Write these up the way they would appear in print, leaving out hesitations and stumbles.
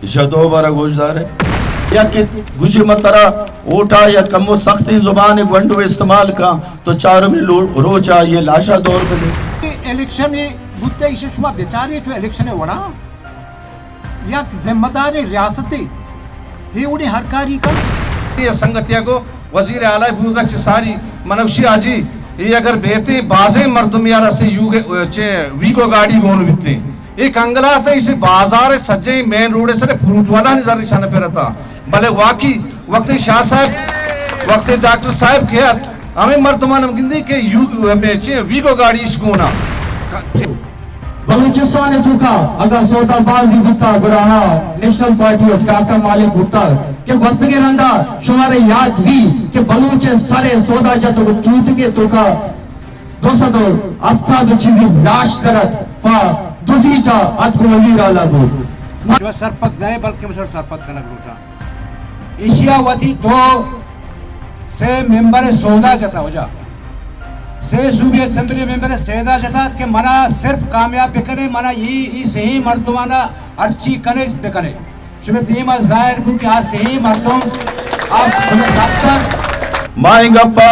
इशा दो बारा गोशदार है या कि गुशी मतरा ओठा या कमो सख्ती जुबान वंडो इस्तेमाल का तो चारों में रोचा ये लाशा दौर पे दे इलेक्शन बुत्ते इशे शुमा बेचारे जो इलेक्शन है वड़ा या जिम्मेदार रियासती हे उड़े हरकारी का ये संगतिया को वजीर आला भूगा सारी मनवशी आजी ये अगर बेहते बाजे मर्दुम यार से युग चे वीगो गाड़ी गोन बिते एक अंगला था इसे बाजार सज्जे मेन रोड से फ्रूट वाला नहीं जरा निशान पे रहता भले वाकी वक्त शाह साहब वक्त डॉक्टर साहब के हमें मर्दमान हम गिंदी के युग में चे वीगो गाड़ी इसकोना बलूचिस्तान चुका अगर सोता बाल भी बुता गुराहा नेशनल पार्टी ऑफ डॉक्टर मालिक बुता के वस्तगे रंदा शुमारे याद भी के बलूच सारे सोदा जत टूट के तोका दोसदो अफ्ता दो चीज़ नाश करत पा दूसरीटा अदको वजीर आला गो जो सरपत नहीं बल्कि मुझे सरपत करना होता एशिया वती दो से मेंबर सोदा जता हो जा से सूबे असेंबली मेंबर सेदा जता के मना सिर्फ कामयाब बिकने मना ये सही मर्दमाना अर्ची करे बिकने शुमे दीमा जाहिर को कि आज सही मर्दों आप शुमे डॉक्टर माइंगप्पा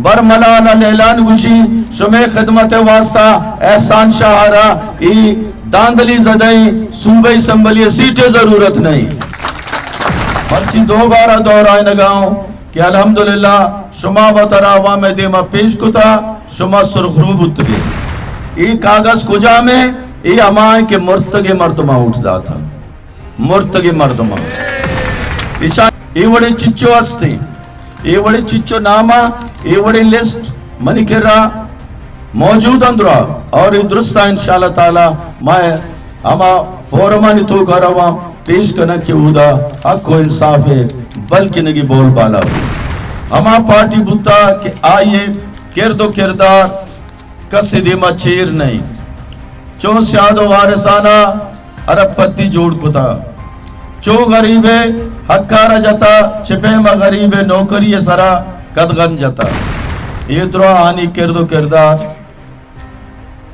बरमलाना लेलान गुशी शुमे खिदमत वास्ता एहसान शाहरा ई दांदली जदई सूबे असेंबली सीटें जरूरत नहीं पर्ची दोबारा दोहराए लगाओ कि अल्हम्दुलिल्लाह शुमा बतरावा में देमा पेश कुता शुमा सुरखरूब उतगे ई कागज कुजा में ई अमाय के मुर्तगे मर्दमा उठदा था मुर्तगे मर्दमा इशा ई वड़े चिच्चो अस्ते ई वड़े चिच्चो नामा ई वड़े लिस्ट मनी किरा मौजूद अंदरा और ई दुरुस्ता इंशाअल्लाह ताला मैं अमा फोरमानी तो करवा पेश करना के उदा हक को इंसाफ है बल्कि नगी बोल बाला हमा पार्टी बुता के आइए किरदो किरदार कसिदे मचीर नहीं चो स्यादो वारिसाना अरब पत्ती जोड़ कुता चो गरीबे हक्कारा जता छिपे में गरीबे नौकरी सरा कदगन जता ये द्रोह आनी किरदो किरदार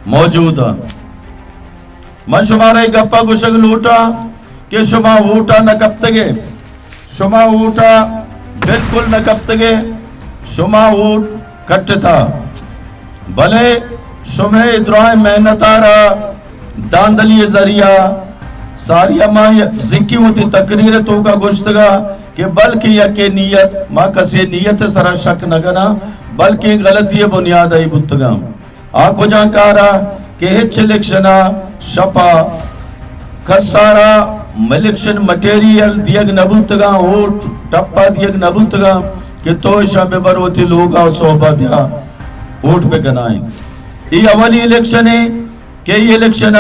मौजूद मन शुमारे गप्पा गुशग लूटा कि शुमा ऊटा न कब तगे शुमा ऊटा बिल्कुल न कब तगे शुमा ऊट कट्टा भले शुमे इद्राय मेहनतारा दांदली जरिया सारिया माँ जिक्की होती तकरीर तो का गुश्तगा कि बल्कि यके नियत माँ कसे नियत सरा शक न करना बल्कि गलती बुनियाद आई बुतगा आको जानकारा कि हिच इलेक्शना शपा खसारा इलेक्शन मटेरियल दियग नबुतगा वोट टप्पा दियग नबुतगा कि तो शाबे बरोती लोग आओ सोबा ब्या वोट पे कनाई ये अवली इलेक्शन है कि ये इलेक्शन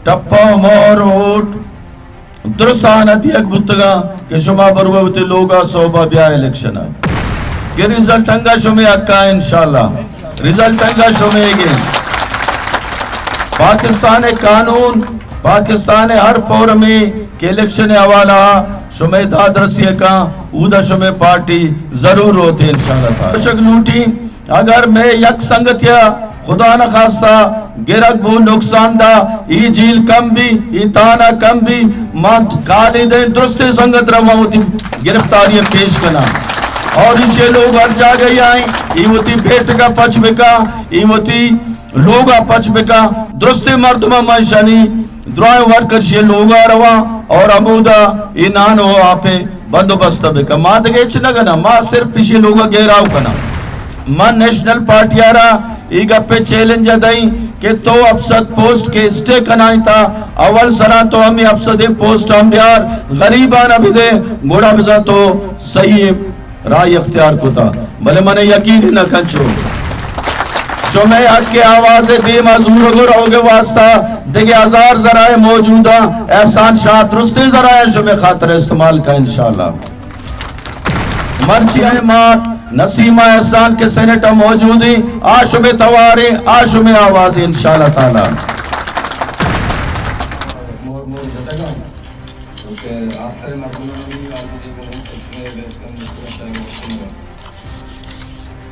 टप्पा मोर वोट दुरसाना दियग बुतगा कि शुमा बरोती लोग आओ सोबा ब्या इलेक्शन कि रिजल्ट अंगा शुमे अक्का इंशाल्लाह रिजल्ट अंगा शुमेगे पाकिस्तान कानून पाकिस्तान हर फोरम में के इलेक्शन हवाला शुमे दादरसिया का उदा शुमे पार्टी जरूर होते इंशाल्लाह दर्शक लूटी अगर मैं यक संगतिया खुदा न खास्ता गिरक बो नुकसान दा ई झील कम भी ई ताना कम भी मां काली दे दुरुस्त संगत रवा होती गिरफ्तारी पेश करना और इसे लोग हर जा गई आई ई होती भेट का पच बिका ई होती लोग पच बिका दुरुस्त मर्दमा माशानी द्रोह वर्कर ये लोग रवा और अमूदा इनान हो आपे बंदोबस्त बेका मां दगेच न गना मां सिर्फ पीछे लोग घेराव कना मां नेशनल पार्टी आरा ईगा पे चैलेंज दई कि तो अफसद पोस्ट के स्टे कनाई था अवल सरा तो हमें अफसद पोस्ट हम बिहार गरीबान अभी दे गोड़ा बिजा तो सही राय इख्तियार को था भले मने यकीन न कंचो जो मैं हक के आवाज दे मजूर रहोगे वास्ता देखिए हजार जराए मौजूदा एहसान शाह दुरुस्ती जराए जो मैं खातर इस्तेमाल का इंशाल्लाह मर्ची अहमद नसीमा एहसान के सेनेटर मौजूदी आशुमे तवारे आशुमे आवाज इंशाल्लाह ताला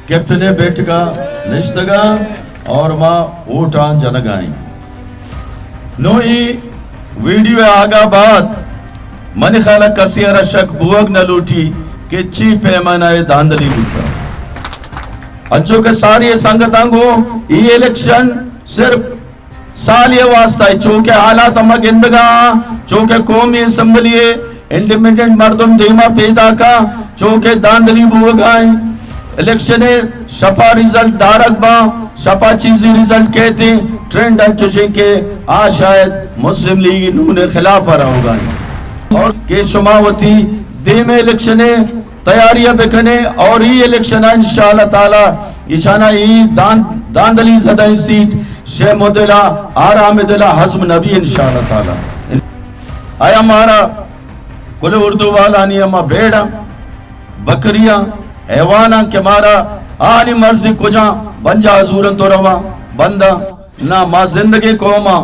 कैप्टन बेटका निश्तगा और माँ ऊटान जनगाई नोई वीडियो आगा बाद من خیال کسیر شک بوگ نہ لوٹی کہ چی پیمانہ داندلی بوتا انچو کہ ساری سنگتاں کو یہ الیکشن صرف سال یہ واسطہ ہے چونکہ حالات ہمیں گندگا چونکہ قومی اسمبلی انڈیپینڈنٹ مردم دیما پیدا کا چونکہ داندلی بوگائیں الیکشن شفا ریزلٹ دارک با شفا چیزی ریزلٹ کہتے ٹرینڈ انچوشیں کہ شاید مسلم لیگ نون خلاف پر ہوگائیں اور کہ شماوتی دیم الیکشن تیاریاں بکنے اور یہ الیکشن انشاءاللہ تعالی اشانہ ہی داندلی صدای سیٹ شیخ مدلہ آرام دلہ حزم نبی انشاءاللہ تعالی آیا ہمارا کل اردو والا نہیں ہمارا بیڑا بکریاں حیوانا کہ مارا آنی مرضی کجا بنجا حضورن تو روا بندہ نہ ما زندگی قوما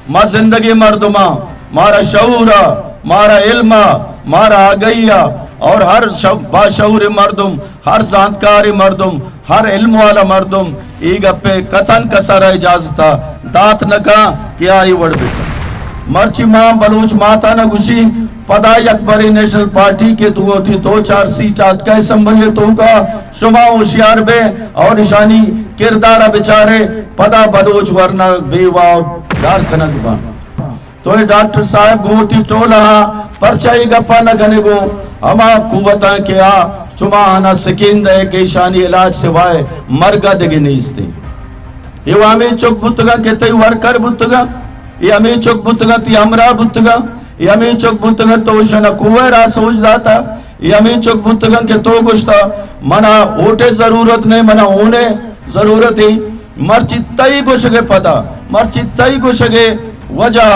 ما زندگی مردما مارا شعورا مارا علما مارا آگئیا اور ہر باشعور مردم ہر زانتکاری مردم ہر علم والا مردم ایگا پہ قطن کا سارا اجازتا دات نکا کیا آئی وڑ بیتا مرچی ماں بلوچ ماتا نہ گوشی پدائی اکبری نیشنل پارٹی کے تو ہوتی 2-4 سیٹات کا اسمبلی تو کا شما ہوشیار بے اور نشانی کردارہ بچارے پدا بلوچ ورنہ بیوہ دار کنک با تو یہ ڈاکٹر صاحب گوتی ٹولا پرچائی گپا نہ گنے گو ہما قوتاں کیا شما آنا سکین دے کہ شانی علاج سوائے مرگا دگی نہیں استے یہ ہمیں چک بتگا کہتے ہی ورکر بتگا یہ ہمیں چک بتگا تی امرا بتگا یہ ہمیں چک بتگا تو شنا کوئے را سوچ داتا یہ ہمیں چک بتگا کہ تو گشتا منا اوٹے ضرورت نہیں منا ہونے ضرورت ہی مرچی تائی گوشگے پتا مرچی تائی گوشگے وجہ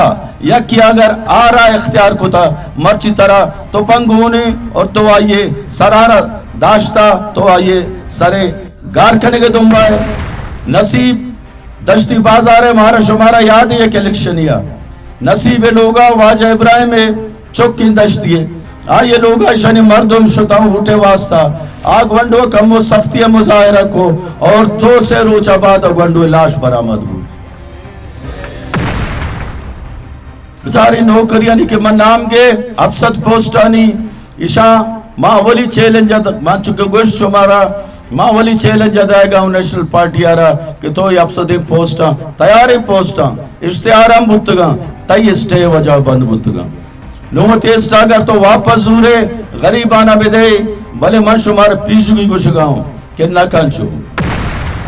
یکی اگر آرہ اختیار کو تا مرچی طرح تو پنگونے اور تو آئیے سرارہ داشتا تو آئیے سرے گار کرنے کے دنبائے نصیب دشتی بازار ہے مہارا شمارا یاد ہے کہ الیکشنیا نصیب لوگا واجہ ابراہیم چکی دشتی ہے آئیے لوگا شنی مردم شتاں اٹھے واسطہ آگ ونڈو کمو سختی مظاہرہ کو اور 2 سے روچہ بعد ونڈو لاش برآمد ہو بچاری نوکریانی کے من نام گے افسد پوسٹانی ایشاں ماں ولی چیلنج مان چکے گوشت شمارا ماں ولی چیلنج دائے گا نیشنل پارٹی آرہا کہ تو یہ افسدی پوسٹاں تیاری پوسٹاں اشتہاراں بھتگاں تائی اسٹے وجہ بند بھتگاں نومت ایسٹ آگر تو واپس زورے غریبانہ بدے بلے من شمار پیشو کی گوشگاؤں کہ نہ کانچو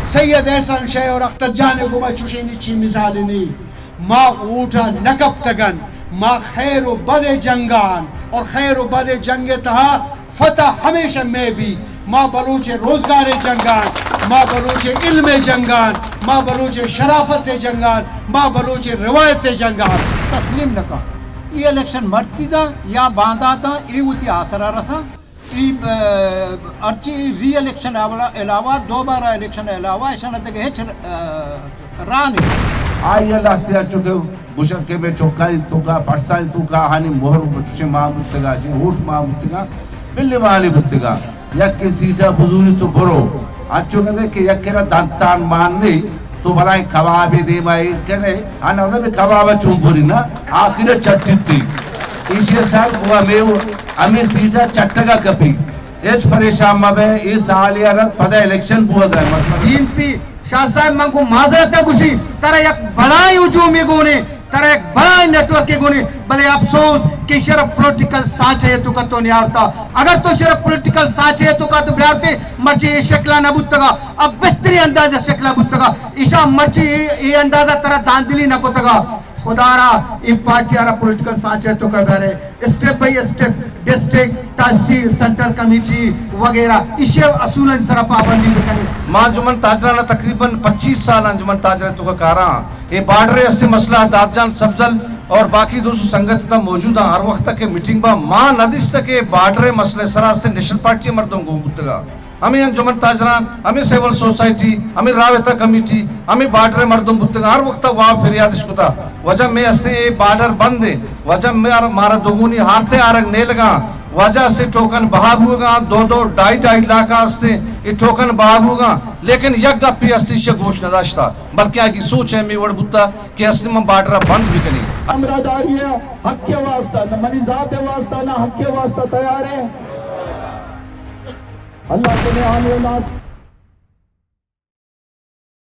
سید احسان شاہ اور اختر جانے کو میں چوشینی چی مثالی نہیں ما اوٹا نکب تگن ما خیر و بد جنگان اور خیر و بد جنگ تہا فتح ہمیشہ میں بھی ما بلوچ روزگار جنگان ما بلوچ علم جنگان ما بلوچ شرافت جنگان ما بلوچ روایت جنگان تسلیم نکا یہ الیکشن مرچی دا یا باندھا تا ای ہوتی آسرہ رسا ای ارچی ری الیکشن علاوہ 2 بار الیکشن علاوہ ایشانہ تک ہیچ رانی آئی اللہ تیار چکے گوشن کے میں چوکاری تو کا پرسانی تو کا ہانی مہر بچوشے ماں بتگا جی اوٹ ماں بتگا بلی مالی بتگا یک کے سیٹا بزوری تو برو آچو کہتے کہ یک کہنا دانتان ماننی تو بلائی کبابی دے بائی کہنے آنا ہوتا بھی کبابا چون بھوری نا آخر چٹی تھی اسی ساتھ وہ ہمیں سیٹا چٹگا کپی ایچ پریشان مبے اس سالی اگر پدہ الیکشن بوا گئے دین پی شاہ صاحب من کو معذرت ہے کسی ترہ یک بڑائی ہجومی گونے ترہ ایک بڑائی نیٹورک کے گونے بلے افسوس کہ شرف پولیٹیکل سانچ ہے تو کا تو نہیں آرتا اگر تو شرف پولیٹیکل سانچ ہے تو کا تو بیارتے مرچی یہ شکلہ نہ بودتگا اب بہتری اندازہ شکلہ بودتگا ایشا مرچی یہ اندازہ ترہ داندلی نہ کوتگا خدا را یہ پارٹی آرہ پولیٹیکل سانچ ہے تو کا بیارے اسٹیپ بائی اسٹیپ ڈسٹرکٹ تحصیل سنٹر کمیٹی وغیرہ اسی اصولاً سرا پابندی بکنے ماں انجمن تاجرانہ تقریباً 25 سال انجمن تاجرہ تو کا کارا یہ بارڈر اسے مسئلہ دادجان سبزل اور باقی دوسرو سنگت تا موجود ہیں ہر وقت تک میٹنگ با ماں ندیس تک بارڈر مسئلہ سرا سے نیشنل پارٹی مردوں کو ہوتگا ہمیں انجمن تاجران ہمیں سیول سوسائٹی ہمیں راویتا کمیٹی ہمیں بارڈر مردوں بودتگا ہر وقت وہاں فریادش کو تا وجہ میں اسے بارڈر بند ہے وجہ میں مارا دوگونی ہارتے آرنگ نہیں لگا वजह से टोकन बहाव होगा 2-2 लाख आस्ते ये टोकन बहाव होगा लेकिन यक गप्पी अस्ति से घोषणा दाश्ता बल्कि आगे सोच है मैं वड़ बुत्ता कि अस्ति में बाटरा बंद भी करें अमरादारिया हक के वास्ता न मनी जात वास्ता न हक के वास्ता तैयार है अल्लाह के आने नास